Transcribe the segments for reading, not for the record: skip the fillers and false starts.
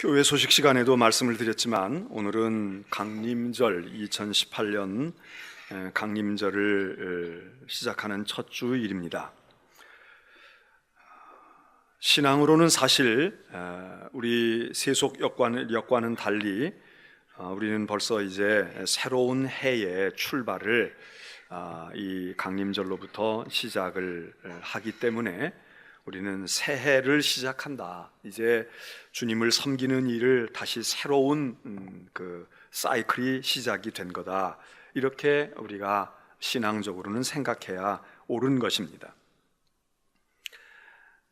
교회 소식 시간에도 말씀을 드렸지만 오늘은 강림절 2018년 강림절을 시작하는 첫 주일입니다. 신앙으로는 사실 우리 세속 역과는 달리 우리는 벌써 이제 새로운 해의 출발을 이 강림절로부터 시작을 하기 때문에 우리는 새해를 시작한다. 이제 주님을 섬기는 일을 다시 새로운 그 사이클이 시작이 된 거다. 이렇게 우리가 신앙적으로는 생각해야 옳은 것입니다.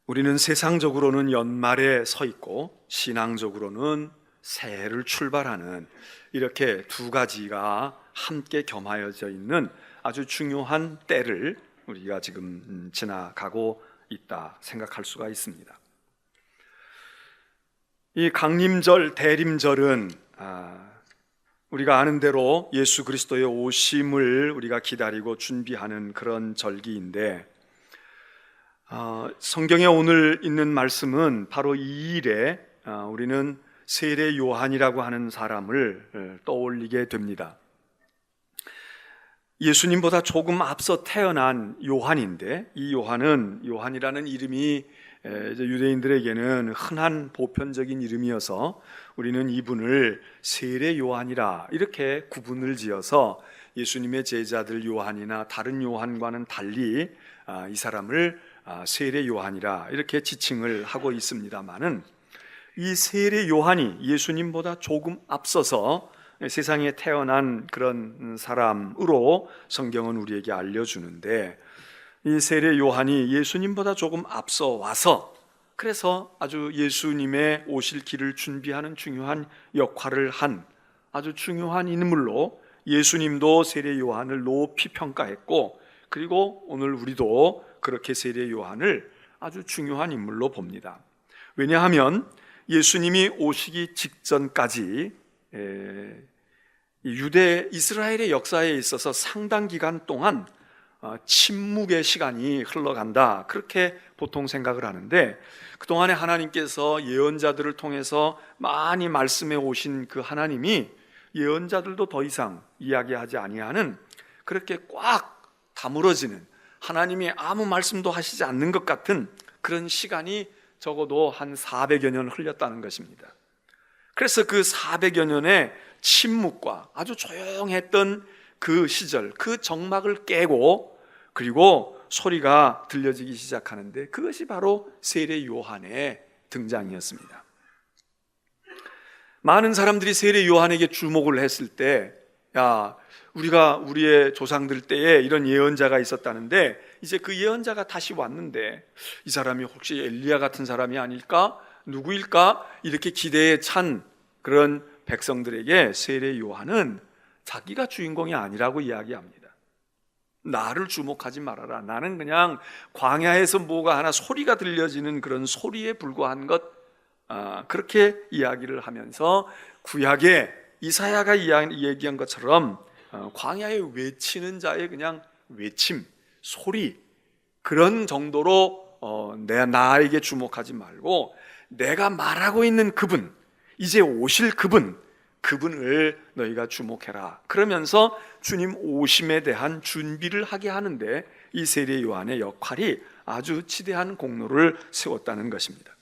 우리는 세상적으로는 연말에 서 있고 신앙적으로는 새해를 출발하는 이렇게 두 가지가 함께 겸하여져 있는 아주 중요한 때를 우리가 지금 지나가고 있다 생각할 수가 있습니다. 이 강림절, 대림절은 우리가 아는 대로 예수 그리스도의 오심을 우리가 기다리고 준비하는 그런 절기인데 성경에 오늘 있는 말씀은 바로 이 일에 우리는 세례 요한이라고 하는 사람을 떠올리게 됩니다. 예수님보다 조금 앞서 태어난 요한인데 이 요한이라는 이름이 유대인들에게는 흔한 보편적인 이름이어서 우리는 이분을 세례 요한이라 이렇게 구분을 지어서 예수님의 제자들 요한이나 다른 요한과는 달리 이 사람을 세례 요한이라 이렇게 지칭을 하고 있습니다만은 이 세례 요한이 예수님보다 조금 앞서서 세상에 태어난 그런 사람으로 성경은 우리에게 알려주는데 이 세례 요한이 예수님보다 조금 앞서 와서 그래서 아주 예수님의 오실 길을 준비하는 중요한 역할을 한 아주 중요한 인물로 예수님도 세례 요한을 높이 평가했고 그리고 오늘 우리도 그렇게 세례 요한을 아주 중요한 인물로 봅니다. 왜냐하면 예수님이 오시기 직전까지 유대 이스라엘의 역사에 있어서 상당 기간 동안 침묵의 시간이 흘러간다 그렇게 보통 생각을 하는데 그동안에 하나님께서 예언자들을 통해서 많이 말씀해 오신 그 하나님이 예언자들도 더 이상 이야기하지 아니하는 그렇게 꽉 다물어지는 하나님이 아무 말씀도 하시지 않는 것 같은 그런 시간이 적어도 한 400여 년 흘렸다는 것입니다. 그래서 그 400여 년의 침묵과 아주 조용했던 그 시절, 그 정막을 깨고 그리고 소리가 들려지기 시작하는데 그것이 바로 세례 요한의 등장이었습니다. 많은 사람들이 세례 요한에게 주목을 했을 때 우리가 우리의 조상들 때에 이런 예언자가 있었다는데 이제 그 예언자가 다시 왔는데 이 사람이 혹시 엘리야 같은 사람이 아닐까? 누구일까? 이렇게 기대에 찬 그런 백성들에게 세례 요한은 자기가 주인공이 아니라고 이야기합니다. 나를 주목하지 말아라. 나는 그냥 광야에서 뭐가 하나 소리가 들려지는 그런 소리에 불과한 것 그렇게 이야기를 하면서 구약에 이사야가 얘기한 것처럼 광야에 외치는 자의 그냥 외침, 소리 그런 정도로 나에게 주목하지 말고 내가 말하고 있는 그분 이제 오실 그분을 너희가 주목해라 그러면서 주님 오심에 대한 준비를 하게 하는데 이 세례 요한의 역할이 아주 지대한 공로를 세웠다는 것입니다.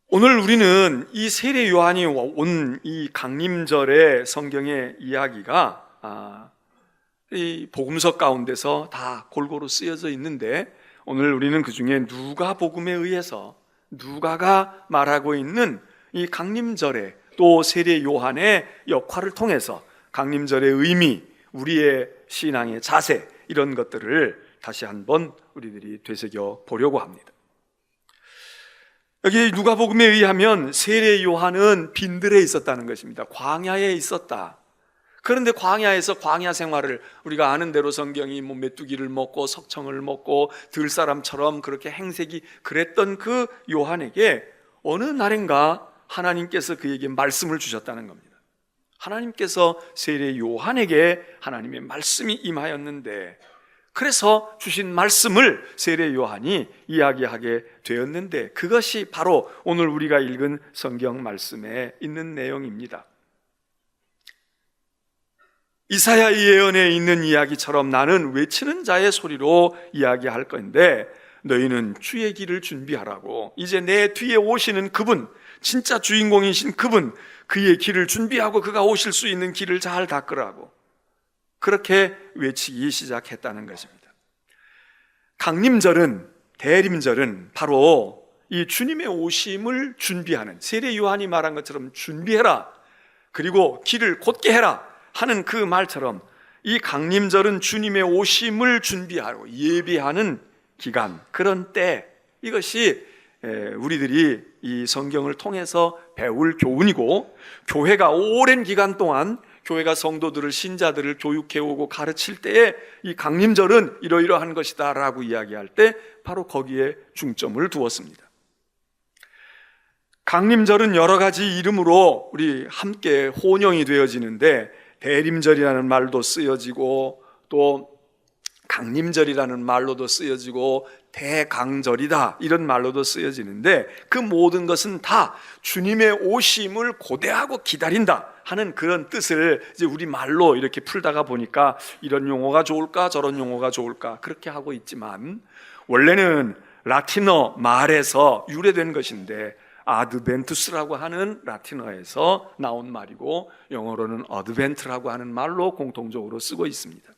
오늘 우리는 이 세례 요한이 온 이 강림절의 성경의 이야기가 이 복음서 가운데서 다 골고루 쓰여져 있는데 오늘 우리는 그 중에 누가복음에 의해서 누가가 말하고 있는 이 강림절에 또 세례 요한의 역할을 통해서 강림절의 의미, 우리의 신앙의 자세 이런 것들을 다시 한번 우리들이 되새겨 보려고 합니다. 여기 누가복음에 의하면 세례 요한은 빈들에 있었다는 것입니다. 광야에 있었다. 그런데 광야에서 광야 생활을 우리가 아는 대로 성경이 메뚜기를 먹고 석청을 먹고 들사람처럼 그렇게 행색이 그랬던 그 요한에게 어느 날인가 하나님께서 그에게 말씀을 주셨다는 겁니다. 하나님께서 세례 요한에게 하나님의 말씀이 임하였는데 그래서 주신 말씀을 세례 요한이 이야기하게 되었는데, 그것이 바로 오늘 우리가 읽은 성경 말씀에 있는 내용입니다. 이사야 예언에 있는 이야기처럼 나는 외치는 자의 소리로 이야기할 건데 너희는 주의 길을 준비하라고, 이제 내 뒤에 오시는 그분, 진짜 주인공이신 그분, 그의 길을 준비하고 그가 오실 수 있는 길을 잘 닦으라고, 그렇게 외치기 시작했다는 것입니다. 강림절은, 대림절은 바로 이 주님의 오심을 준비하는, 세례 요한이 말한 것처럼 준비해라, 그리고 길을 곧게 해라 하는 그 말처럼 이 강림절은 주님의 오심을 준비하고 예비하는 기간, 그런 때, 이것이 우리들이 이 성경을 통해서 배울 교훈이고, 교회가 오랜 기간 동안 교회가 성도들을, 신자들을 교육해오고 가르칠 때에 이 강림절은 이러이러한 것이다 라고 이야기할 때 바로 거기에 중점을 두었습니다. 강림절은 여러 가지 이름으로 우리 함께 혼용이 되어지는데, 대림절이라는 말도 쓰여지고 또 강림절이라는 말로도 쓰여지고 대강절이다 이런 말로도 쓰여지는데, 그 모든 것은 다 주님의 오심을 고대하고 기다린다 하는 그런 뜻을 이제 우리 말로 이렇게 풀다가 보니까 이런 용어가 좋을까 저런 용어가 좋을까 그렇게 하고 있지만, 원래는 라틴어 말에서 유래된 것인데 아드벤투스라고 하는 라틴어에서 나온 말이고, 영어로는 어드벤트라고 하는 말로 공통적으로 쓰고 있습니다.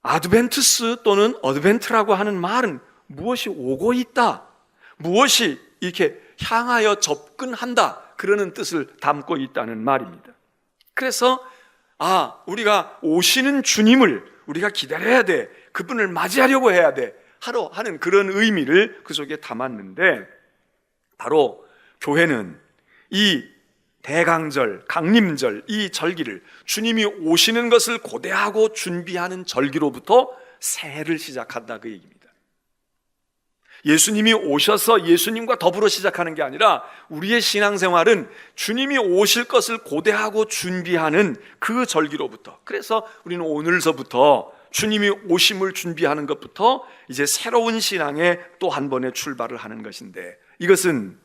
아드벤투스 또는 어드벤트라고 하는 말은 무엇이 오고 있다, 무엇이 이렇게 향하여 접근한다, 그러는 뜻을 담고 있다는 말입니다. 그래서 우리가 오시는 주님을 우리가 기다려야 돼, 그분을 맞이하려고 해야 돼 하는 그런 의미를 그 속에 담았는데, 바로 교회는 이 대강절, 강림절, 이 절기를, 주님이 오시는 것을 고대하고 준비하는 절기로부터 새해를 시작한다, 그 얘기입니다. 예수님이 오셔서 예수님과 더불어 시작하는 게 아니라 우리의 신앙생활은 주님이 오실 것을 고대하고 준비하는 그 절기로부터, 그래서 우리는 오늘서부터 주님이 오심을 준비하는 것부터 이제 새로운 신앙의 또 한 번의 출발을 하는 것인데, 이것은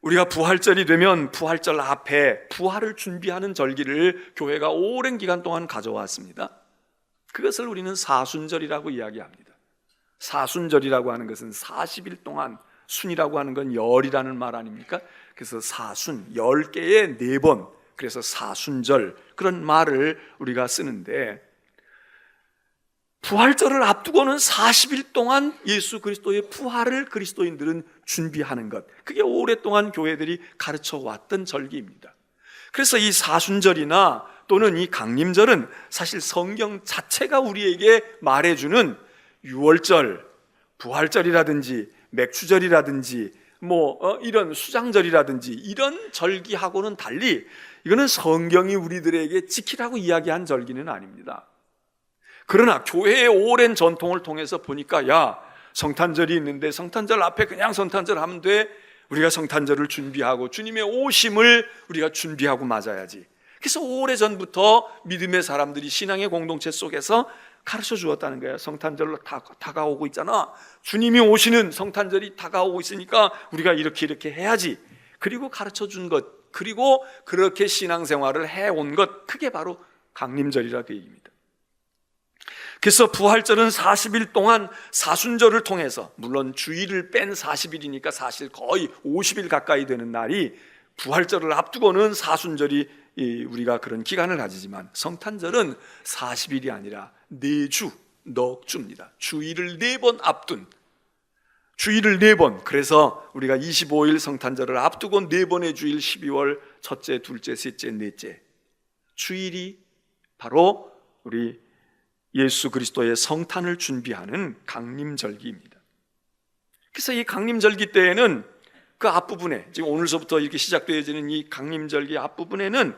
우리가 부활절이 되면 부활절 앞에 부활을 준비하는 절기를 교회가 오랜 기간 동안 가져왔습니다. 그것을 우리는 사순절이라고 이야기합니다. 사순절이라고 하는 것은 40일 동안, 순이라고 하는 건 열이라는 말 아닙니까? 그래서 사순, 10개의 4번, 그래서 사순절, 그런 말을 우리가 쓰는데, 부활절을 앞두고는 40일 동안 예수 그리스도의 부활을 그리스도인들은 준비하는 것, 그게 오랫동안 교회들이 가르쳐 왔던 절기입니다. 그래서 이 사순절이나 또는 이 강림절은 사실 성경 자체가 우리에게 말해주는 유월절, 부활절이라든지 맥추절이라든지 이런 수장절이라든지 이런 절기하고는 달리, 이거는 성경이 우리들에게 지키라고 이야기한 절기는 아닙니다. 그러나 교회의 오랜 전통을 통해서 보니까, 성탄절이 있는데 성탄절 앞에 그냥 성탄절 하면 돼, 우리가 성탄절을 준비하고 주님의 오심을 우리가 준비하고 맞아야지. 그래서 오래전부터 믿음의 사람들이 신앙의 공동체 속에서 가르쳐 주었다는 거예요. 성탄절로 다가오고 있잖아, 주님이 오시는 성탄절이 다가오고 있으니까 우리가 이렇게 해야지. 그리고 가르쳐 준 것, 그리고 그렇게 신앙생활을 해온 것, 그게 바로 강림절이라 그 얘기입니다. 그래서 부활절은 40일 동안 사순절을 통해서, 물론 주일을 뺀 40일이니까 사실 거의 50일 가까이 되는 날이, 부활절을 앞두고는 사순절이 우리가 그런 기간을 가지지만, 성탄절은 40일이 아니라 4주, 넉 주입니다. 주일을 4번 앞둔, 주일을 4번, 그래서 우리가 25일 성탄절을 앞두고 4번의 주일, 12월 첫째, 둘째, 셋째, 넷째 주일이 바로 우리 예수 그리스도의 성탄을 준비하는 강림절기입니다. 그래서 이 강림절기 때에는 그 앞부분에, 지금 오늘서부터 이렇게 시작되어지는 이 강림절기 앞부분에는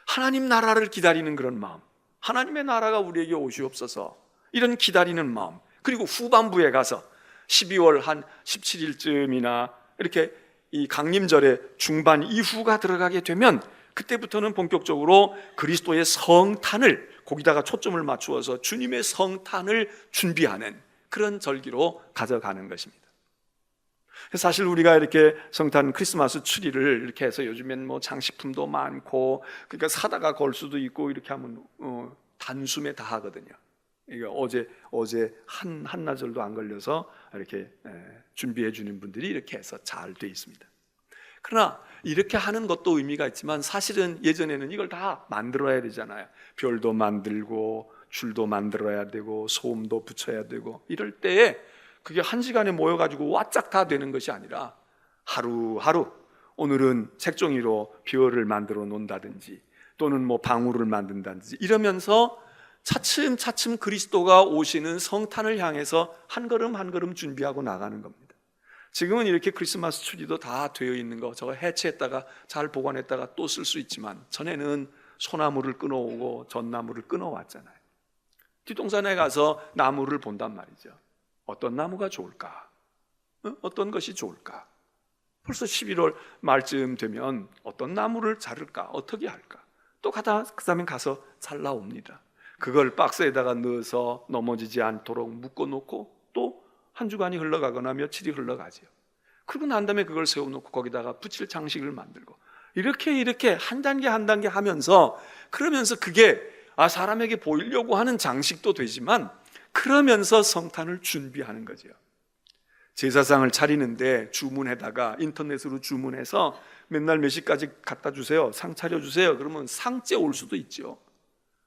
하나님 나라를 기다리는 그런 마음, 하나님의 나라가 우리에게 오시옵소서, 이런 기다리는 마음, 그리고 후반부에 가서 12월 한 17일쯤이나 이렇게 이 강림절의 중반 이후가 들어가게 되면 그때부터는 본격적으로 그리스도의 성탄을, 거기다가 초점을 맞추어서 주님의 성탄을 준비하는 그런 절기로 가져가는 것입니다. 사실 우리가 이렇게 성탄 크리스마스 트리를 이렇게 해서 요즘엔 뭐 장식품도 많고, 그러니까 사다가 걸 수도 있고 이렇게 하면 단숨에 다 하거든요. 이거 어제 한나절도 안 걸려서 이렇게 준비해 주는 분들이 이렇게 해서 잘 돼 있습니다. 그러나 이렇게 하는 것도 의미가 있지만 사실은 예전에는 이걸 다 만들어야 되잖아요. 별도 만들고 줄도 만들어야 되고 소음도 붙여야 되고, 이럴 때에 그게 한 시간에 모여가지고 와짝 다 되는 것이 아니라 하루하루, 오늘은 색종이로 별을 만들어 놓는다든지 또는 뭐 방울을 만든다든지 이러면서 차츰차츰 그리스도가 오시는 성탄을 향해서 한 걸음 한 걸음 준비하고 나가는 겁니다. 지금은 이렇게 크리스마스 트리도 다 되어 있는 거, 저거 해체했다가 잘 보관했다가 또 쓸 수 있지만, 전에는 소나무를 끊어오고 전나무를 끊어왔잖아요. 뒷동산에 가서 나무를 본단 말이죠. 어떤 나무가 좋을까? 어떤 것이 좋을까? 벌써 11월 말쯤 되면 어떤 나무를 자를까? 어떻게 할까? 또 그 다음에 가서 잘라옵니다. 그걸 박스에다가 넣어서 넘어지지 않도록 묶어놓고 또 한 주간이 흘러가거나 며칠이 흘러가죠. 그러고 난 다음에 그걸 세워놓고 거기다가 붙일 장식을 만들고, 이렇게 한 단계 한 단계 하면서, 그러면서 그게 사람에게 보이려고 하는 장식도 되지만, 그러면서 성탄을 준비하는 거죠. 제사상을 차리는데 주문에다가 인터넷으로 주문해서 맨날 몇 시까지 갖다 주세요, 상 차려주세요, 그러면 상째 올 수도 있죠.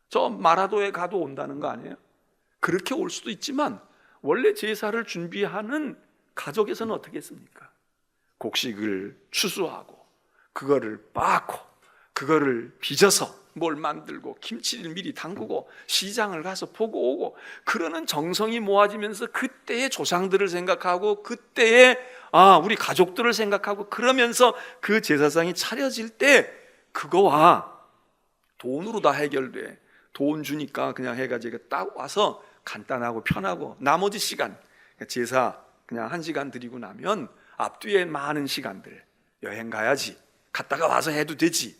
저 마라도에 가도 온다는 거 아니에요? 그렇게 올 수도 있지만, 원래 제사를 준비하는 가족에서는 어떻게 했습니까? 곡식을 추수하고 그거를 빻고 그거를 빚어서 뭘 만들고 김치를 미리 담그고 시장을 가서 보고 오고, 그러는 정성이 모아지면서 그때의 조상들을 생각하고 그때의 우리 가족들을 생각하고, 그러면서 그 제사상이 차려질 때 그거와 돈으로 다 해결돼. 돈 주니까 그냥 해가지고 딱 와서 간단하고 편하고, 나머지 시간 제사 그냥 1시간 드리고 나면 앞뒤에 많은 시간들, 여행 가야지, 갔다가 와서 해도 되지.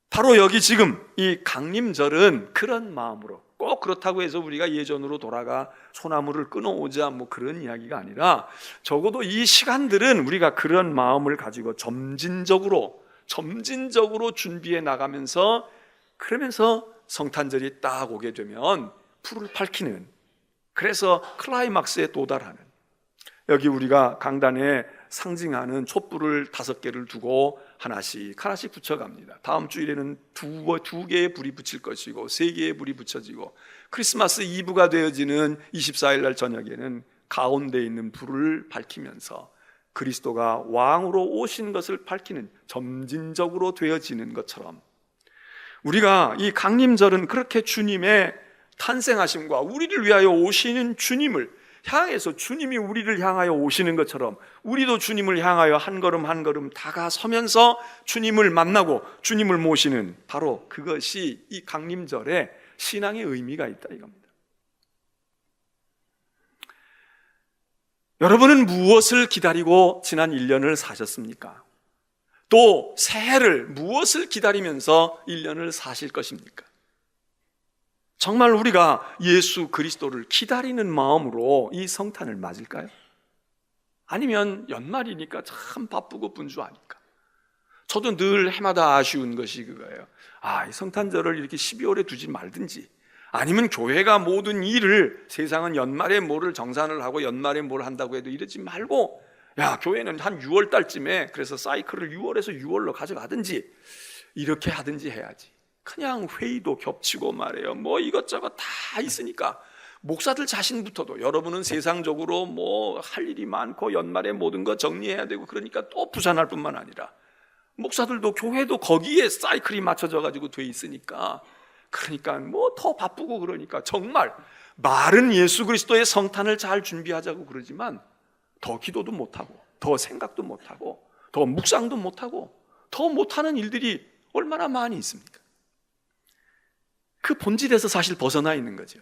바로 여기 지금 이 강림절은 그런 마음으로, 꼭 그렇다고 해서 우리가 예전으로 돌아가 소나무를 끊어오자 뭐 그런 이야기가 아니라, 적어도 이 시간들은 우리가 그런 마음을 가지고 점진적으로 준비해 나가면서, 그러면서 성탄절이 딱 오게 되면 풀을 밝히는, 그래서 클라이막스에 도달하는, 여기 우리가 강단에 상징하는 촛불을 5개를 두고 하나씩 붙여갑니다. 다음 주일에는 두 개의 불이 붙일 것이고 3개의 불이 붙여지고, 크리스마스 이브가 되어지는 24일 날 저녁에는 가운데 있는 불을 밝히면서 그리스도가 왕으로 오신 것을 밝히는, 점진적으로 되어지는 것처럼, 우리가 이 강림절은 그렇게 주님의 탄생하심과 우리를 위하여 오시는 주님을 향해서, 주님이 우리를 향하여 오시는 것처럼 우리도 주님을 향하여 한 걸음 한 걸음 다가서면서 주님을 만나고 주님을 모시는, 바로 그것이 이 강림절에 신앙의 의미가 있다 이겁니다. 여러분은 무엇을 기다리고 지난 1년을 사셨습니까? 또 새해를 무엇을 기다리면서 1년을 사실 것입니까? 정말 우리가 예수 그리스도를 기다리는 마음으로 이 성탄을 맞을까요? 아니면 연말이니까 참 바쁘고 분주하니까. 저도 늘 해마다 아쉬운 것이 그거예요. 이 성탄절을 이렇게 12월에 두지 말든지, 아니면 교회가 모든 일을, 세상은 연말에 뭐를 정산을 하고 연말에 뭘 한다고 해도 이러지 말고, 교회는 한 6월 달쯤에 그래서 사이클을 6월에서 6월로 가져가든지 이렇게 하든지 해야지. 그냥 회의도 겹치고 말이에요. 뭐 이것저것 다 있으니까, 목사들 자신부터도, 여러분은 세상적으로 뭐 할 일이 많고 연말에 모든 거 정리해야 되고 그러니까 또 부산할 뿐만 아니라, 목사들도 교회도 거기에 사이클이 맞춰져 가지고 돼 있으니까, 그러니까 뭐 더 바쁘고, 그러니까 정말 말은 예수 그리스도의 성탄을 잘 준비하자고 그러지만 더 기도도 못하고 더 생각도 못하고 더 묵상도 못하고 더 못하는 일들이 얼마나 많이 있습니까? 그 본질에서 사실 벗어나 있는 거죠.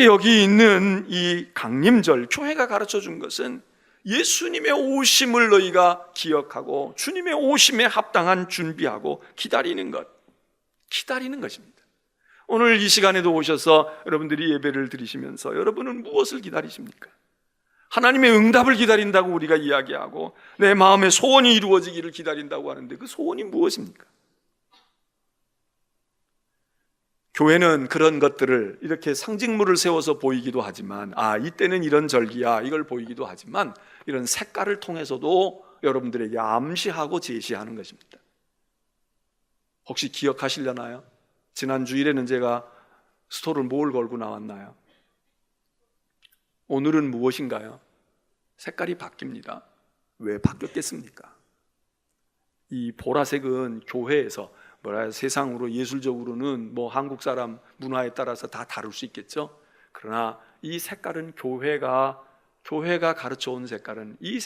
여기 있는 이 강림절, 교회가 가르쳐 준 것은 예수님의 오심을 너희가 기억하고 주님의 오심에 합당한 준비하고 기다리는 것입니다. 오늘 이 시간에도 오셔서 여러분들이 예배를 드리시면서 여러분은 무엇을 기다리십니까? 하나님의 응답을 기다린다고 우리가 이야기하고 내 마음의 소원이 이루어지기를 기다린다고 하는데 그 소원이 무엇입니까? 교회는 그런 것들을 이렇게 상징물을 세워서 보이기도 하지만 이때는 이런 절기야 이걸 보이기도 하지만 이런 색깔을 통해서도 여러분들에게 암시하고 제시하는 것입니다. 혹시 기억하시려나요? 지난 주일에는 제가 스토를 뭘 걸고 나왔나요? 오늘은 무엇인가요? 색깔이 바뀝니다. 왜 바뀌었겠습니까? 이 보라색은 교회에서 세상으로 예술적으로는 한국 사람 문화에 따라서 다 다를 수 있겠죠. 그러나 이 색깔은 교회가 가르쳐 온 색깔은 이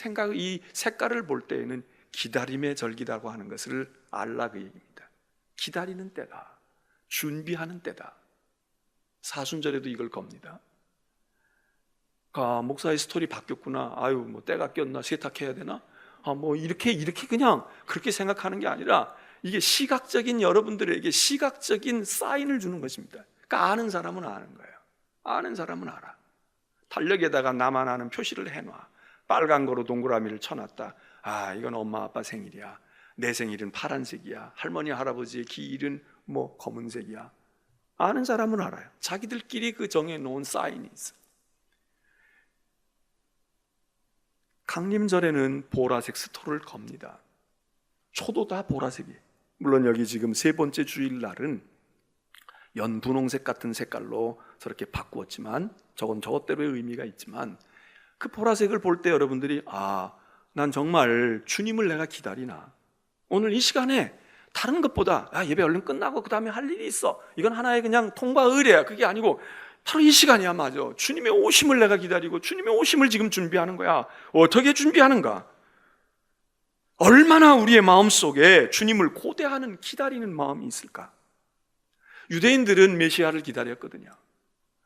색깔을 볼 때에는 기다림의 절기라고 하는 것을 알라 그 얘기입니다. 기다리는 때다. 준비하는 때다. 사순절에도 이걸 겁니다. 목사의 스토리 바뀌었구나. 때가 꼈나? 세탁해야 되나? 이렇게 그냥 그렇게 생각하는 게 아니라 이게 여러분들에게 시각적인 사인을 주는 것입니다. 그러니까 아는 사람은 아는 거예요. 아는 사람은 알아. 달력에다가 나만 아는 표시를 해놔. 빨간 거로 동그라미를 쳐놨다. 이건 엄마 아빠 생일이야. 내 생일은 파란색이야. 할머니 할아버지의 기일은 검은색이야. 아는 사람은 알아요. 자기들끼리 그 정해놓은 사인이 있어. 강림절에는 보라색 스토를 겁니다. 초도 다 보라색이에요. 물론 여기 지금 세 번째 주일날은 연분홍색 같은 색깔로 저렇게 바꾸었지만 저건 저것대로의 의미가 있지만 그 보라색을 볼 때 여러분들이 난 정말 주님을 내가 기다리나. 오늘 이 시간에 다른 것보다 예배 얼른 끝나고 그 다음에 할 일이 있어. 이건 하나의 그냥 통과 의례야. 그게 아니고 바로 이 시간이야. 맞아. 주님의 오심을 내가 기다리고 주님의 오심을 지금 준비하는 거야. 어떻게 준비하는가? 얼마나 우리의 마음속에 주님을 고대하는 기다리는 마음이 있을까? 유대인들은 메시아를 기다렸거든요.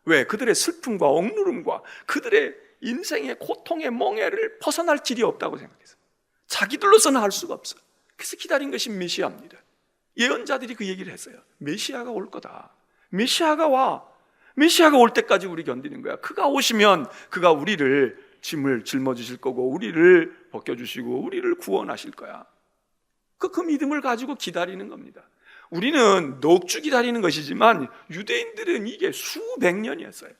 왜? 그들의 슬픔과 억누름과 그들의 인생의 고통의 멍에를 벗어날 길이 없다고 생각했어요. 자기들로서는 할 수가 없어요. 그래서 기다린 것이 메시아입니다. 예언자들이 그 얘기를 했어요. 메시아가 올 거다. 메시아가 와. 메시아가 올 때까지 우리 견디는 거야. 그가 오시면 그가 우리를 짐을 짊어지실 거고 우리를 벗겨주시고 우리를 구원하실 거야. 그 믿음을 가지고 기다리는 겁니다. 우리는 넉 주 기다리는 것이지만 유대인들은 이게 수백 년이었어요.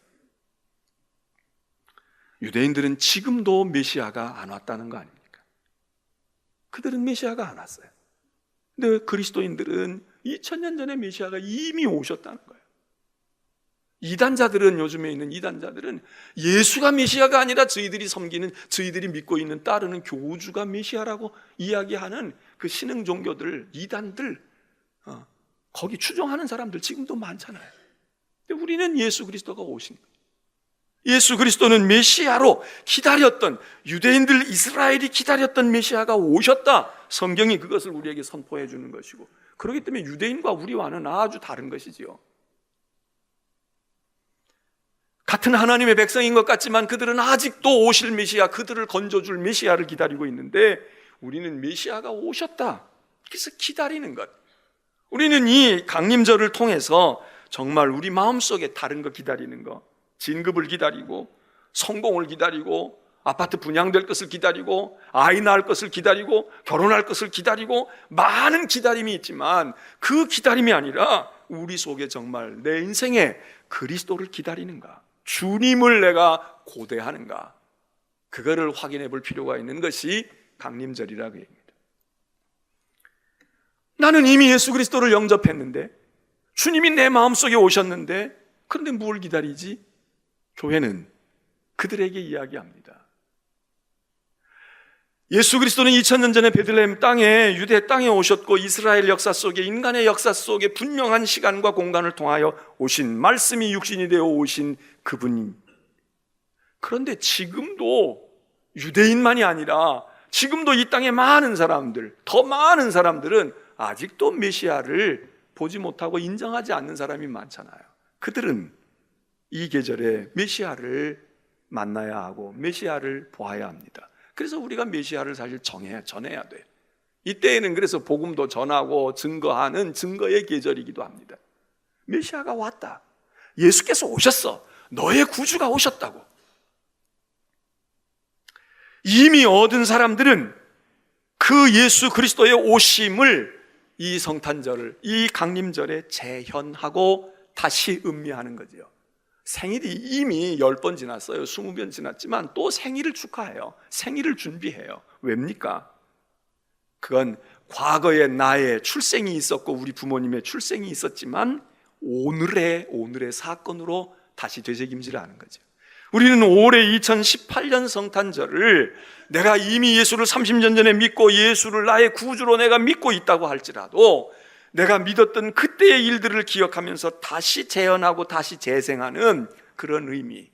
유대인들은 지금도 메시아가 안 왔다는 거 아닙니까? 그들은 메시아가 안 왔어요. 근데 그리스도인들은 2000년 전에 메시아가 이미 오셨다는 거예요. 이단자들은, 요즘에 있는 이단자들은 예수가 메시아가 아니라 저희들이 섬기는, 저희들이 믿고 있는 따르는 교주가 메시아라고 이야기하는 그 신흥 종교들, 이단들, 거기 추종하는 사람들 지금도 많잖아요. 근데 우리는 예수 그리스도가 오신 거예요. 예수 그리스도는 메시아로 기다렸던, 유대인들, 이스라엘이 기다렸던 메시아가 오셨다. 성경이 그것을 우리에게 선포해 주는 것이고, 그렇기 때문에 유대인과 우리와는 아주 다른 것이지요. 같은 하나님의 백성인 것 같지만 그들은 아직도 오실 메시아, 그들을 건져줄 메시아를 기다리고 있는데 우리는 메시아가 오셨다. 그래서 기다리는 것. 우리는 이 강림절을 통해서 정말 우리 마음속에 다른 거 기다리는 거, 진급을 기다리고 성공을 기다리고 아파트 분양될 것을 기다리고 아이 낳을 것을 기다리고 결혼할 것을 기다리고 많은 기다림이 있지만 그 기다림이 아니라 우리 속에 정말 내 인생에 그리스도를 기다리는가, 주님을 내가 고대하는가, 그거를 확인해 볼 필요가 있는 것이 강림절이라고 합니다. 나는 이미 예수 그리스도를 영접했는데, 주님이 내 마음속에 오셨는데, 그런데 뭘 기다리지? 교회는 그들에게 이야기합니다. 예수 그리스도는 2000년 전에 베들레헴 땅에, 유대 땅에 오셨고 이스라엘 역사 속에, 인간의 역사 속에 분명한 시간과 공간을 통하여 오신, 말씀이 육신이 되어 오신 그분이. 그런데 지금도 유대인만이 아니라 지금도 이 땅에 많은 사람들, 더 많은 사람들은 아직도 메시아를 보지 못하고 인정하지 않는 사람이 많잖아요. 그들은 이 계절에 메시아를 만나야 하고 메시아를 보아야 합니다. 그래서 우리가 메시아를 사실 전해야 돼. 이때에는 그래서 복음도 전하고 증거하는 증거의 계절이기도 합니다. 메시아가 왔다. 예수께서 오셨어. 너의 구주가 오셨다고. 이미 얻은 사람들은 그 예수 그리스도의 오심을 이 성탄절을, 이 강림절에 재현하고 다시 음미하는 거죠. 생일이 이미 10번 지났어요. 20번 지났지만 또 생일을 축하해요. 생일을 준비해요. 왜입니까? 그건 과거에 나의 출생이 있었고 우리 부모님의 출생이 있었지만 오늘의 사건으로 다시 되새김질을 하는 거죠. 우리는 올해 2018년 성탄절을 내가 이미 예수를 30년 전에 믿고 예수를 나의 구주로 내가 믿고 있다고 할지라도 내가 믿었던 그때의 일들을 기억하면서 다시 재현하고 다시 재생하는 그런 의미,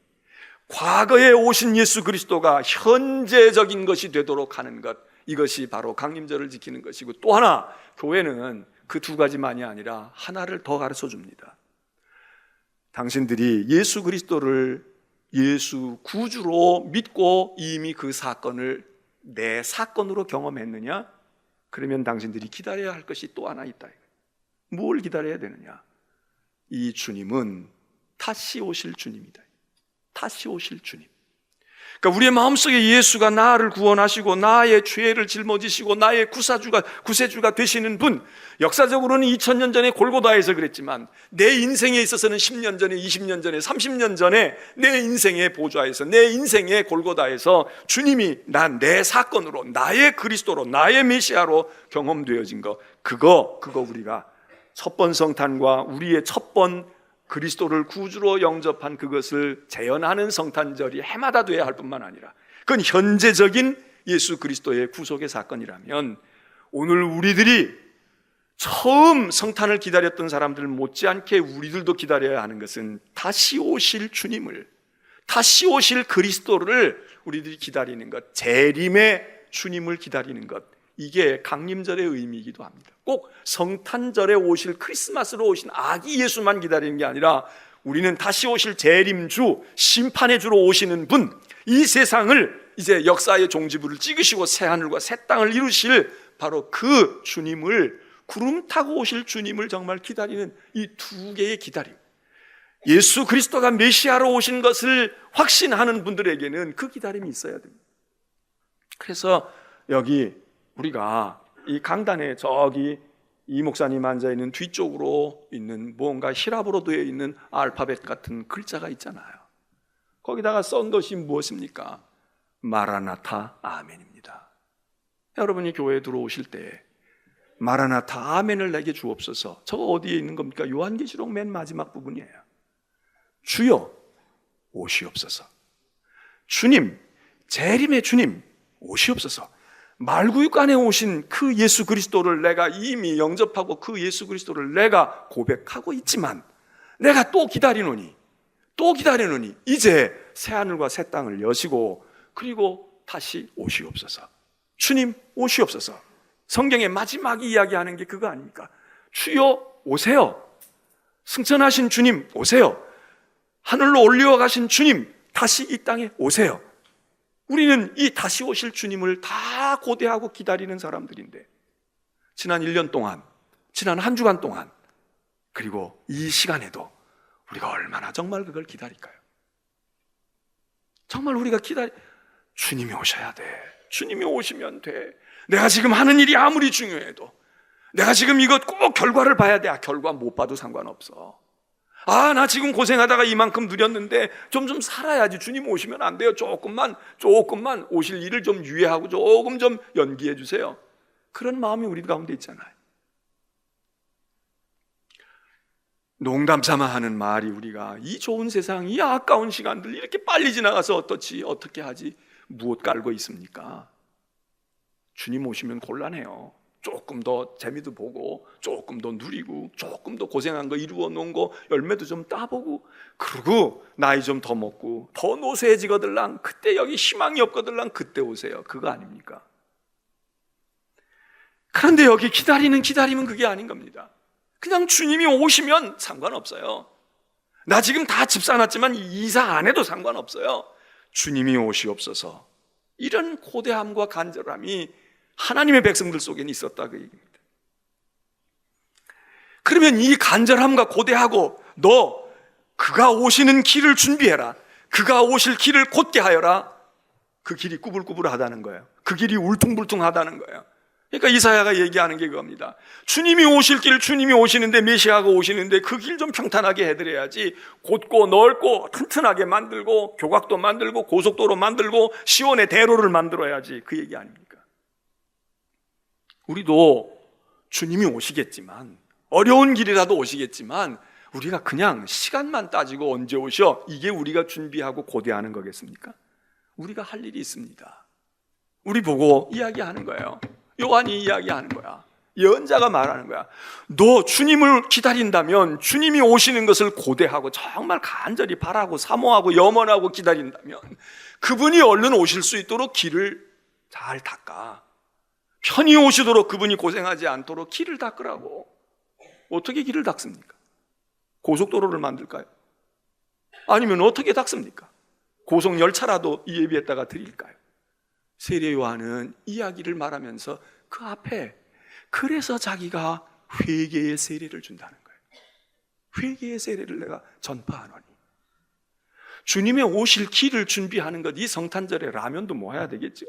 과거에 오신 예수 그리스도가 현재적인 것이 되도록 하는 것, 이것이 바로 강림절을 지키는 것이고, 또 하나 교회는 그 두 가지만이 아니라 하나를 더 가르쳐 줍니다. 당신들이 예수 그리스도를 예수 구주로 믿고 이미 그 사건을 내 사건으로 경험했느냐? 그러면 당신들이 기다려야 할 것이 또 하나 있다. 뭘 기다려야 되느냐? 이 주님은 다시 오실 주님이다. 다시 오실 주님. 그러니까 우리의 마음속에 예수가 나를 구원하시고 나의 죄를 짊어지시고 나의 구세주가 되시는 분, 역사적으로는 2000년 전에 골고다에서 그랬지만 내 인생에 있어서는 10년 전에, 20년 전에, 30년 전에 내 인생의 보좌에서, 내 인생의 골고다에서 주님이 내 사건으로, 나의 그리스도로, 나의 메시아로 경험되어진 거, 그거 우리가 첫 번 성탄과 우리의 첫 번 그리스도를 구주로 영접한 그것을 재현하는 성탄절이 해마다 돼야 할 뿐만 아니라 그건 현재적인 예수 그리스도의 구속의 사건이라면 오늘 우리들이 처음 성탄을 기다렸던 사람들 못지않게 우리들도 기다려야 하는 것은 다시 오실 주님을, 다시 오실 그리스도를 우리들이 기다리는 것, 재림의 주님을 기다리는 것, 이게 강림절의 의미이기도 합니다. 꼭 성탄절에 오실, 크리스마스로 오신 아기 예수만 기다리는 게 아니라 우리는 다시 오실 재림주, 심판의 주로 오시는 분, 이 세상을 이제 역사의 종지부를 찍으시고 새하늘과 새 땅을 이루실 바로 그 주님을, 구름 타고 오실 주님을 정말 기다리는 이 두 개의 기다림, 예수 그리스도가 메시아로 오신 것을 확신하는 분들에게는 그 기다림이 있어야 됩니다. 그래서 여기 우리가 이 강단에 저기 이 목사님 앉아있는 뒤쪽으로 있는 뭔가 히라보로 되어 있는 알파벳 같은 글자가 있잖아요. 거기다가 쓴 것이 무엇입니까? 마라나타 아멘입니다. 여러분이 교회에 들어오실 때 마라나타 아멘을 내게 주옵소서. 저거 어디에 있는 겁니까? 요한계시록 맨 마지막 부분이에요. 주여 오시옵소서. 주님, 재림의 주님 오시옵소서. 말구육간에 오신 그 예수 그리스도를 내가 이미 영접하고 그 예수 그리스도를 내가 고백하고 있지만 내가 또 기다리노니 이제 새하늘과 새 땅을 여시고 그리고 다시 오시옵소서. 주님 오시옵소서. 성경의 마지막 이야기하는 게 그거 아닙니까? 주여 오세요. 승천하신 주님 오세요. 하늘로 올려가신 주님 다시 이 땅에 오세요. 우리는 이 다시 오실 주님을 다 고대하고 기다리는 사람들인데 지난 1년 동안, 지난 한 주간 동안, 그리고 이 시간에도 우리가 얼마나 정말 그걸 기다릴까요? 정말 우리가 주님이 오셔야 돼. 주님이 오시면 돼. 내가 지금 하는 일이 아무리 중요해도 내가 지금 이것 꼭 결과를 봐야 돼. 결과 못 봐도 상관없어. 나 지금 고생하다가 이만큼 누렸는데 좀 살아야지. 주님 오시면 안 돼요. 조금만 오실 일을 좀 유예하고 조금 좀 연기해 주세요. 그런 마음이 우리 가운데 있잖아요. 농담 삼아 하는 말이 우리가 이 좋은 세상, 이 아까운 시간들 이렇게 빨리 지나가서 어떻게 하지? 무엇 깔고 있습니까? 주님 오시면 곤란해요. 조금 더 재미도 보고 조금 더 누리고 조금 더 고생한 거 이루어 놓은 거 열매도 좀 따보고 그러고 나이 좀 더 먹고 더 노쇠해지거들랑 그때 여기 희망이 없거들랑 그때 오세요. 그거 아닙니까? 그런데 여기 기다림은 그게 아닌 겁니다. 그냥 주님이 오시면 상관없어요. 나 지금 다 집 사놨지만 이사 안 해도 상관없어요. 주님이 오시옵소서. 이런 고대함과 간절함이 하나님의 백성들 속에 있었다, 그 얘기입니다. 그러면 이 간절함과 고대하고, 너 그가 오시는 길을 준비해라, 그가 오실 길을 곧게 하여라. 그 길이 꾸불꾸불하다는 거예요. 그 길이 울퉁불퉁하다는 거예요. 그러니까 이사야가 얘기하는 게 그겁니다. 주님이 오실 길, 주님이 오시는데, 메시아가 오시는데 그 길 좀 평탄하게 해드려야지. 곧고 넓고 튼튼하게 만들고, 교각도 만들고, 고속도로 만들고, 시온의 대로를 만들어야지, 그 얘기 아닙니까? 우리도 주님이 오시겠지만, 어려운 길이라도 오시겠지만, 우리가 그냥 시간만 따지고 언제 오셔, 이게 우리가 준비하고 고대하는 거겠습니까? 우리가 할 일이 있습니다. 우리 보고 이야기하는 거예요. 요한이 이야기하는 거야. 예언자가 말하는 거야. 너 주님을 기다린다면, 주님이 오시는 것을 고대하고 정말 간절히 바라고 사모하고 염원하고 기다린다면, 그분이 얼른 오실 수 있도록 길을 잘 닦아. 편히 오시도록, 그분이 고생하지 않도록 길을 닦으라고. 어떻게 길을 닦습니까? 고속도로를 만들까요? 아니면 어떻게 닦습니까? 고속열차라도 이 예비에다가 드릴까요? 세례 요한은 이야기를 말하면서 그 앞에, 그래서 자기가 회개의 세례를 준다는 거예요. 회개의 세례를 내가 전파하노니. 주님의 오실 길을 준비하는 것, 이 성탄절에 라면도 모아야 되겠죠.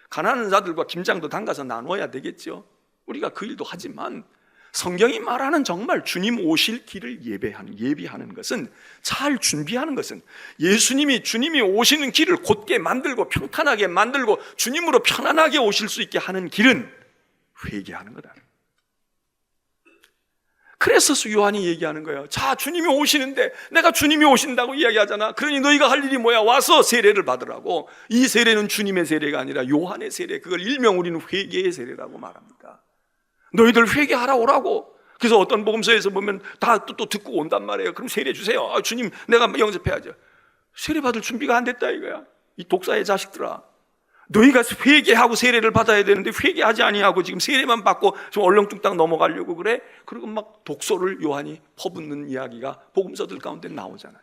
가난한 자들과 김장도 담가서 나눠야 되겠죠. 우리가 그 일도 하지만, 성경이 말하는 정말 주님 오실 길을 예비하는 것은, 잘 준비하는 것은, 예수님이, 주님이 오시는 길을 곧게 만들고 평탄하게 만들고 주님으로 편안하게 오실 수 있게 하는 길은 회개하는 거다. 그래서 요한이 얘기하는 거예요. 자, 주님이 오시는데, 내가 주님이 오신다고 이야기하잖아. 그러니 너희가 할 일이 뭐야? 와서 세례를 받으라고. 이 세례는 주님의 세례가 아니라 요한의 세례, 그걸 일명 우리는 회개의 세례라고 말합니다. 너희들 회개하라 오라고. 그래서 어떤 복음서에서 보면 다 또 듣고 온단 말이에요. 그럼 세례 주세요. 아, 주님, 내가 영접해야죠. 세례 받을 준비가 안 됐다 이거야. 이 독사의 자식들아, 너희가 회개하고 세례를 받아야 되는데 회개하지 아니하고 지금 세례만 받고 좀 얼렁뚱땅 넘어가려고 그래? 그리고 막 독소를 요한이 퍼붓는 이야기가 복음서들 가운데 나오잖아요.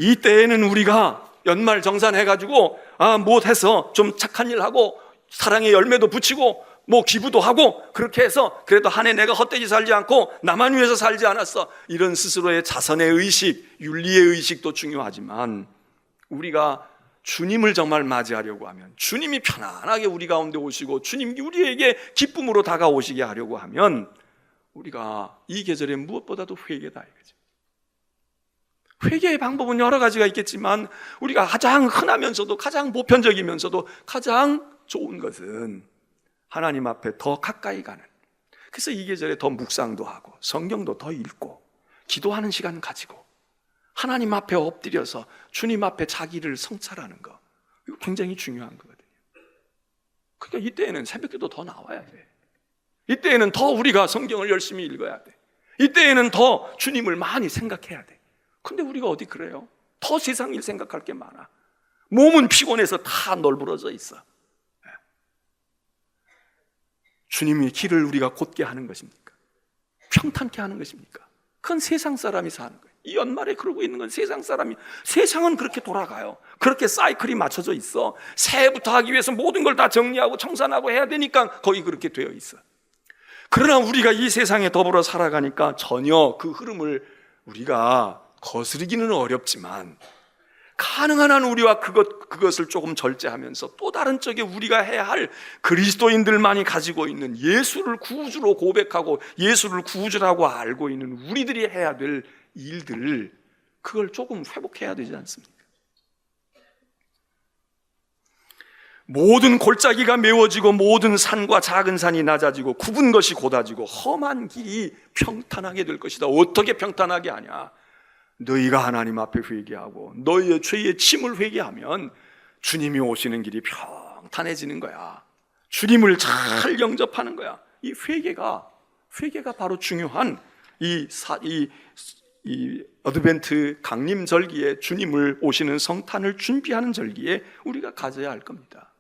이때에는 우리가 연말 정산해가지고 못해서 좀 착한 일 하고 사랑의 열매도 붙이고 뭐 기부도 하고, 그렇게 해서 그래도 한 해 내가 헛되이 살지 않고 나만 위해서 살지 않았어, 이런 스스로의 자선의 의식, 윤리의 의식도 중요하지만, 우리가 주님을 정말 맞이하려고 하면, 주님이 편안하게 우리 가운데 오시고 주님이 우리에게 기쁨으로 다가오시게 하려고 하면, 우리가 이 계절에 무엇보다도 회개다 이거죠. 회개의 방법은 여러 가지가 있겠지만, 우리가 가장 흔하면서도 가장 보편적이면서도 가장 좋은 것은 하나님 앞에 더 가까이 가는, 그래서 이 계절에 더 묵상도 하고 성경도 더 읽고 기도하는 시간 가지고 하나님 앞에 엎드려서 주님 앞에 자기를 성찰하는 거, 이거 굉장히 중요한 거거든요. 그러니까 이때에는 새벽기도 더 나와야 돼. 이때에는 더 우리가 성경을 열심히 읽어야 돼. 이때에는 더 주님을 많이 생각해야 돼. 근데 우리가 어디 그래요? 더 세상 일 생각할 게 많아. 몸은 피곤해서 다 널브러져 있어. 주님의 길을 우리가 곧게 하는 것입니까? 평탄케 하는 것입니까? 그건 세상 사람이 사는 거예요. 이 연말에 그러고 있는 건 세상 사람이, 세상은 그렇게 돌아가요. 그렇게 사이클이 맞춰져 있어. 새해부터 하기 위해서 모든 걸 다 정리하고 청산하고 해야 되니까 거의 그렇게 되어 있어. 그러나 우리가 이 세상에 더불어 살아가니까 전혀 그 흐름을 우리가 거스르기는 어렵지만, 가능한 한 우리와 그것을 조금 절제하면서 또 다른 쪽에 우리가 해야 할, 그리스도인들만이 가지고 있는 예수를 구주로 고백하고 예수를 구주라고 알고 있는 우리들이 해야 될 일들을, 그걸 조금 회복해야 되지 않습니까? 모든 골짜기가 메워지고 모든 산과 작은 산이 낮아지고 굽은 것이 곧아지고 험한 길이 평탄하게 될 것이다. 어떻게 평탄하게 하냐? 너희가 하나님 앞에 회개하고 너희의 죄의 짐을 회개하면 주님이 오시는 길이 평탄해지는 거야. 주님을 잘 영접하는 거야. 이 회개가 바로 중요한 이 어드벤트 강림절기에, 주님을 오시는 성탄을 준비하는 절기에 우리가 가져야 할 겁니다.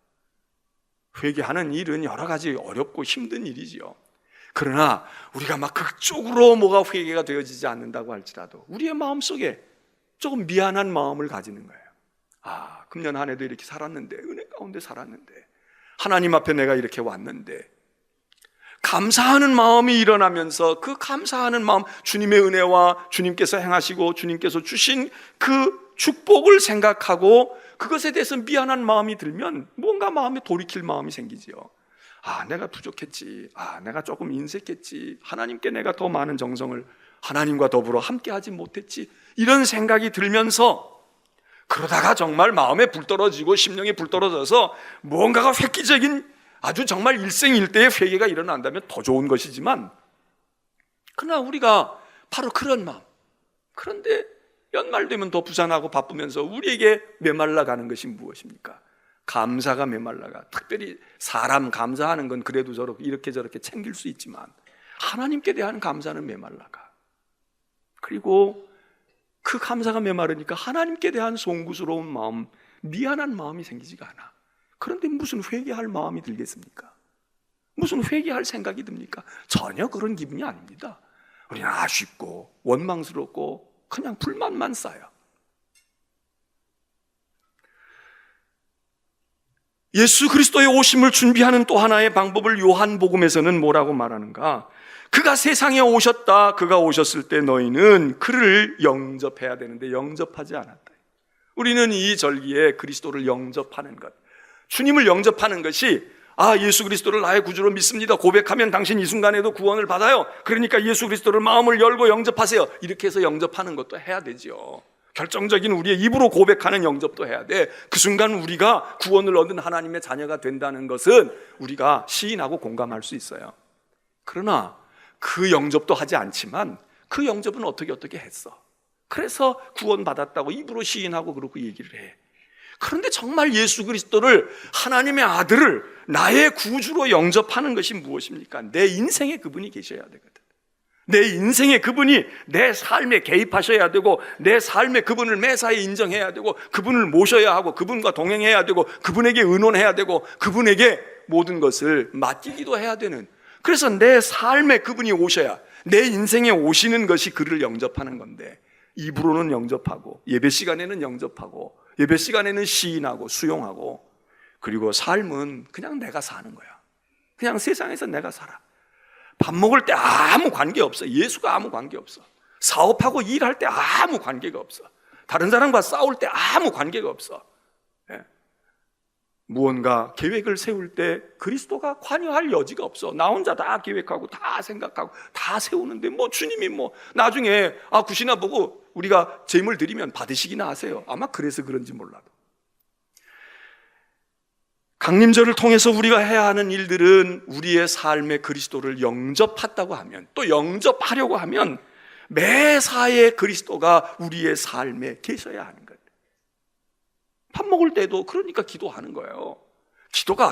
회개하는 일은 여러 가지 어렵고 힘든 일이지요. 그러나 우리가 막 극적으로 뭐가 회개가 되어지지 않는다고 할지라도 우리의 마음속에 조금 미안한 마음을 가지는 거예요. 금년 한 해도 이렇게 살았는데, 은혜 가운데 살았는데, 하나님 앞에 내가 이렇게 왔는데, 감사하는 마음이 일어나면서 그 감사하는 마음, 주님의 은혜와 주님께서 행하시고 주님께서 주신 그 축복을 생각하고 그것에 대해서 미안한 마음이 들면 뭔가 마음에 돌이킬 마음이 생기지요. 내가 부족했지, 내가 조금 인색했지, 하나님께 내가 더 많은 정성을 하나님과 더불어 함께하지 못했지, 이런 생각이 들면서 그러다가 정말 마음에 불 떨어지고 심령에 불 떨어져서 뭔가가 획기적인 아주 정말 일생일대의 회개가 일어난다면 더 좋은 것이지만, 그러나 우리가 바로 그런 마음, 그런데 연말 되면 더 부산하고 바쁘면서 우리에게 메말라가는 것이 무엇입니까? 감사가 메말라가. 특별히 사람 감사하는 건 그래도 저렇게 이렇게 저렇게 챙길 수 있지만 하나님께 대한 감사는 메말라가. 그리고 그 감사가 메마르니까 하나님께 대한 송구스러운 마음, 미안한 마음이 생기지가 않아. 그런데 무슨 회개할 마음이 들겠습니까? 무슨 회개할 생각이 듭니까? 전혀 그런 기분이 아닙니다. 우리는 아쉽고 원망스럽고 그냥 불만만 쌓여. 예수 그리스도의 오심을 준비하는 또 하나의 방법을 요한복음에서는 뭐라고 말하는가? 그가 세상에 오셨다. 그가 오셨을 때 너희는 그를 영접해야 되는데 영접하지 않았다. 우리는 이 절기에 그리스도를 영접하는 것, 주님을 영접하는 것이 예수 그리스도를 나의 구주로 믿습니다, 고백하면 당신 이 순간에도 구원을 받아요, 그러니까 예수 그리스도를 마음을 열고 영접하세요, 이렇게 해서 영접하는 것도 해야 되죠. 결정적인 우리의 입으로 고백하는 영접도 해야 돼. 그 순간 우리가 구원을 얻은 하나님의 자녀가 된다는 것은 우리가 시인하고 공감할 수 있어요. 그러나 그 영접도 하지 않지만 그 영접은 어떻게 했어. 그래서 구원받았다고 입으로 시인하고 그렇고 얘기를 해. 그런데 정말 예수 그리스도를, 하나님의 아들을 나의 구주로 영접하는 것이 무엇입니까? 내 인생에 그분이 계셔야 되거든. 내 인생에 그분이 내 삶에 개입하셔야 되고, 내 삶에 그분을 매사에 인정해야 되고, 그분을 모셔야 하고, 그분과 동행해야 되고, 그분에게 의논해야 되고, 그분에게 모든 것을 맡기기도 해야 되는, 그래서 내 삶에 그분이 오셔야, 내 인생에 오시는 것이 그를 영접하는 건데, 입으로는 영접하고 예배 시간에는 영접하고 예배 시간에는 시인하고 수용하고, 그리고 삶은 그냥 내가 사는 거야. 그냥 세상에서 내가 살아. 밥 먹을 때 아무 관계없어. 예수가 아무 관계없어. 사업하고 일할 때 아무 관계가 없어. 다른 사람과 싸울 때 아무 관계가 없어. 무언가 계획을 세울 때 그리스도가 관여할 여지가 없어. 나 혼자 다 계획하고 다 생각하고 다 세우는데 주님이 나중에 굿이나 보고 우리가 제물 드리면 받으시기나 하세요. 아마 그래서 그런지 몰라도. 강림절을 통해서 우리가 해야 하는 일들은 우리의 삶에 그리스도를 영접했다고 하면, 또 영접하려고 하면 매사에 그리스도가 우리의 삶에 계셔야 하는 것. 밥 먹을 때도 그러니까 기도하는 거예요.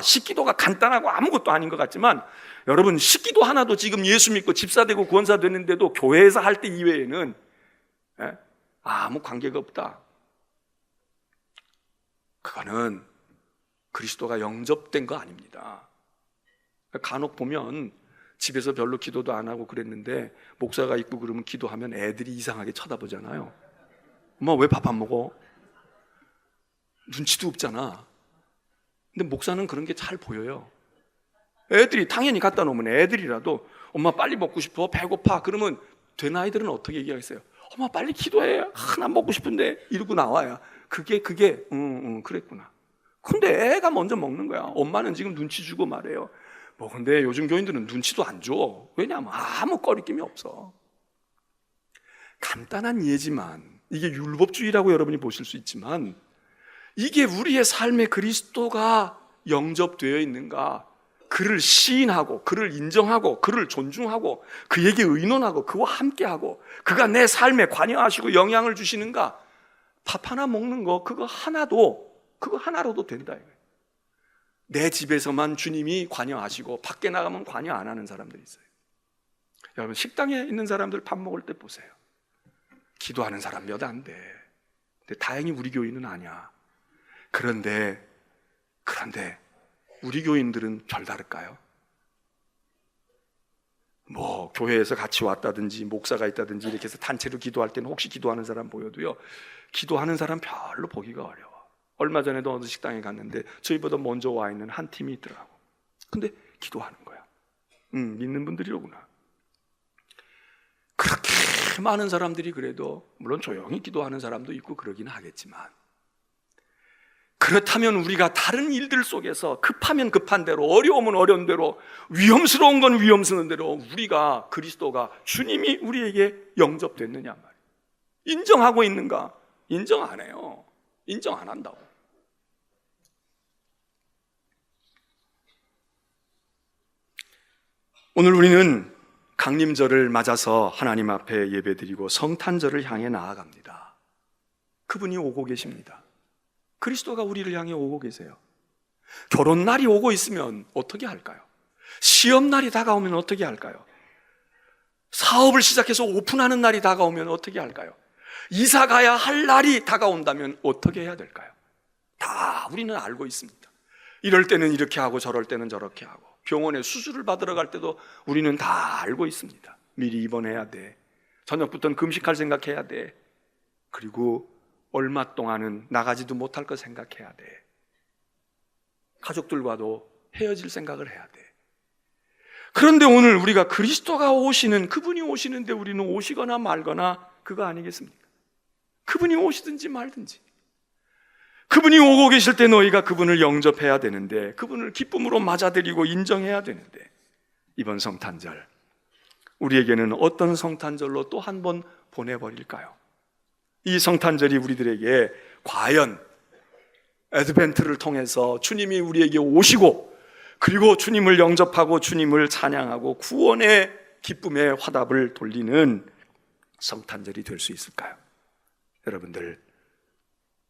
식기도가 간단하고 아무것도 아닌 것 같지만, 여러분, 식기도 하나도 지금 예수 믿고 집사 되고 구원사 됐는데도 교회에서 할 때 이외에는 아무 관계가 없다. 그거는 그리스도가 영접된 거 아닙니다. 간혹 보면 집에서 별로 기도도 안 하고 그랬는데 목사가 있고 그러면 기도하면 애들이 이상하게 쳐다보잖아요. 엄마 왜 밥 안 먹어? 눈치도 없잖아. 근데 목사는 그런 게 잘 보여요. 애들이 당연히 갖다 놓으면 애들이라도 엄마 빨리 먹고 싶어, 배고파, 그러면 된 아이들은 어떻게 얘기하겠어요? 엄마 빨리 기도해, 하나 먹고 싶은데, 이러고 나와야 그게 그랬구나. 근데 애가 먼저 먹는 거야. 엄마는 지금 눈치 주고 말해요. 근데 요즘 교인들은 눈치도 안 줘. 왜냐하면 아무 꺼리낌이 없어. 간단한 예지만, 이게 율법주의라고 여러분이 보실 수 있지만, 이게 우리의 삶에 그리스도가 영접되어 있는가, 그를 시인하고 그를 인정하고 그를 존중하고 그에게 의논하고 그와 함께하고 그가 내 삶에 관여하시고 영향을 주시는가, 밥 하나 먹는 거 그거 하나로도 된다. 내 집에서만 주님이 관여하시고 밖에 나가면 관여 안 하는 사람들이 있어요. 여러분, 식당에 있는 사람들 밥 먹을 때 보세요. 기도하는 사람 몇 안 돼. 근데 다행히 우리 교인은 아니야. 그런데 우리 교인들은 별다를까요? 교회에서 같이 왔다든지 목사가 있다든지 이렇게 해서 단체로 기도할 때는 혹시 기도하는 사람 보여도요, 기도하는 사람 별로 보기가 어려워. 얼마 전에도 어느 식당에 갔는데 저희보다 먼저 와 있는 한 팀이 있더라고. 근데 기도하는 거야. 믿는 분들이로구나. 그렇게 많은 사람들이 그래도 물론 조용히 기도하는 사람도 있고 그러긴 하겠지만, 그렇다면 우리가 다른 일들 속에서 급하면 급한 대로, 어려우면 어려운 대로, 위험스러운 건 위험스러운 대로 우리가 그리스도가, 주님이 우리에게 영접됐느냐 말이에요. 인정하고 있는가? 인정 안 해요. 인정 안 한다고. 오늘 우리는 강림절을 맞아서 하나님 앞에 예배드리고 성탄절을 향해 나아갑니다. 그분이 오고 계십니다. 그리스도가 우리를 향해 오고 계세요. 결혼날이 오고 있으면 어떻게 할까요? 시험날이 다가오면 어떻게 할까요? 사업을 시작해서 오픈하는 날이 다가오면 어떻게 할까요? 이사 가야 할 날이 다가온다면 어떻게 해야 될까요? 다 우리는 알고 있습니다. 이럴 때는 이렇게 하고 저럴 때는 저렇게 하고, 병원에 수술을 받으러 갈 때도 우리는 다 알고 있습니다. 미리 입원해야 돼. 저녁부터는 금식할 생각해야 돼. 그리고 얼마 동안은 나가지도 못할 거 생각해야 돼. 가족들과도 헤어질 생각을 해야 돼. 그런데 오늘 우리가 그리스도가 오시는, 그분이 오시는데 우리는 오시거나 말거나 그거 아니겠습니까? 그분이 오시든지 말든지, 그분이 오고 계실 때 너희가 그분을 영접해야 되는데, 그분을 기쁨으로 맞아들이고 인정해야 되는데, 이번 성탄절 우리에게는 어떤 성탄절로 또 한 번 보내버릴까요? 이 성탄절이 우리들에게 과연 애드벤트를 통해서 주님이 우리에게 오시고, 그리고 주님을 영접하고 주님을 찬양하고 구원의 기쁨의 화답을 돌리는 성탄절이 될 수 있을까요? 여러분들,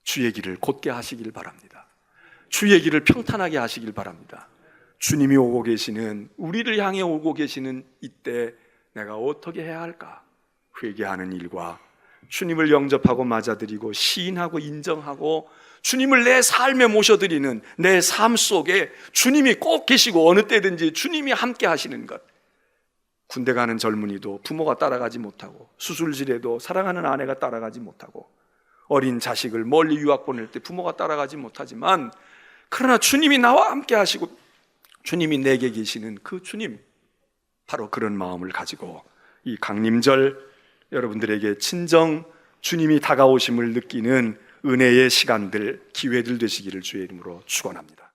주의 길을 곧게 하시길 바랍니다. 주의 길을 평탄하게 하시길 바랍니다. 주님이 오고 계시는, 우리를 향해 오고 계시는 이때 내가 어떻게 해야 할까? 회개하는 일과 주님을 영접하고 맞아들이고 시인하고 인정하고 주님을 내 삶에 모셔드리는 내 삶 속에 주님이 꼭 계시고 어느 때든지 주님이 함께 하시는 것. 군대 가는 젊은이도 부모가 따라가지 못하고, 수술실에도 사랑하는 아내가 따라가지 못하고, 어린 자식을 멀리 유학 보낼 때 부모가 따라가지 못하지만, 그러나 주님이 나와 함께 하시고 주님이 내게 계시는 그 주님, 바로 그런 마음을 가지고 이 강림절 여러분들에게 친정 주님이 다가오심을 느끼는 은혜의 시간들, 기회들 되시기를 주의 이름으로 축원합니다.